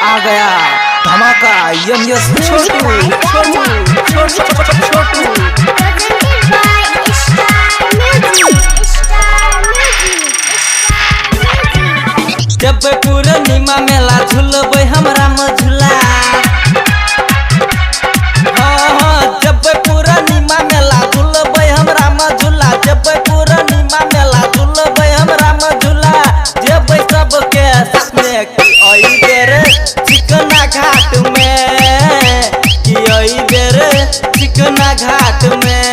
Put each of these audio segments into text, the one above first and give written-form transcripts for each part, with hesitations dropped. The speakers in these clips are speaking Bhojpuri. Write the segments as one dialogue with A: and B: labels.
A: आ गया धमाका यस छोटू छोटू छोटू छोटू जब पूर्णिमा मेला झूलबै हमरा मझुला जब पूर्णिमा मेला झूलबै हमरा मझुला जब पूर्णिमा मेला झूलबै हमरा मझुला जेबै सबके साथ में कि ओई बेर चिकना घाट में कि ओई बेर चिकना घाट में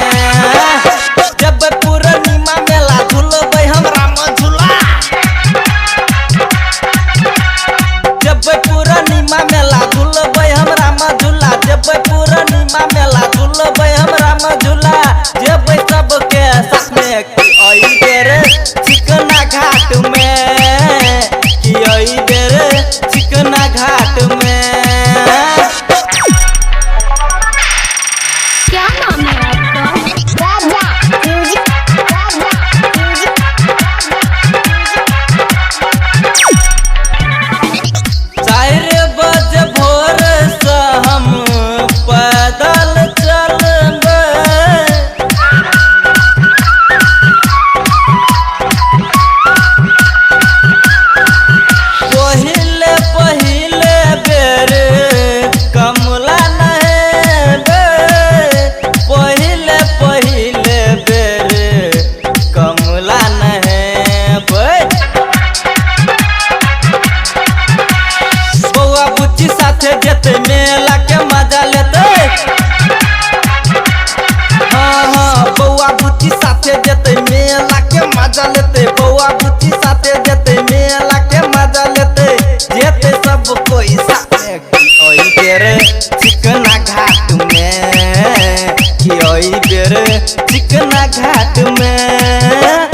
A: जब पूर्णिमा मेला झूलबै हमरा मझुला जब पूर्णिमा मेला झूलबै हमरा मझुला जब पूर्णिमा मेला झूलबै हमरा मझुला जेबै सबके साथ में कि ओई बेर चिकना घाट में कि ओई बेर चिकना घाट में।
B: क्या नाम है आपका?
A: चार बजे भोर से हम पैदल चलबै पहिले पहिले बेर कमला नहेबै पहिले पहिले बेर कमला नहेबै बौआ बुच्ची साथे जेते मेला के मजा लेते हाँ बौआ बुच्ची साथे जेते मेला के मजा लेते बौआ बुच्ची साथे जेते मेला के मजा लेते जेते सब कोई साथे कि ओई बेर चिकना घाट में कि ओई बेर चिकना घाट में।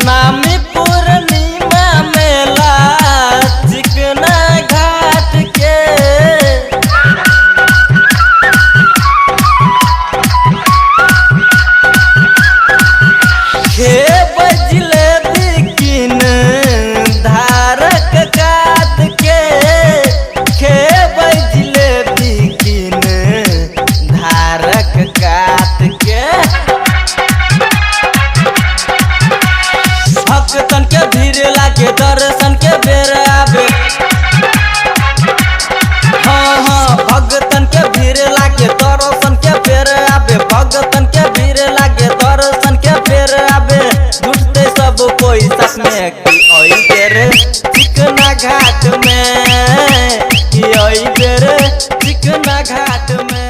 A: नामी पूर्णिमा मेला चिकना घाट के खेबै जिलेबी किन धारक काट के खेबै जिलेबी किन धारक काट के भक्तन के भीड़ लागे दर्शन के बेर आवे हाँ भक्तन के भीड़ लागे दर्शन के बेर आवे भक्तन के भीड़ लागे दर्शन के बेर आवे जुटते सब कोई साथ में कि ओई बेर चिकना घाट में कि ओई बेर चिकना घाट में।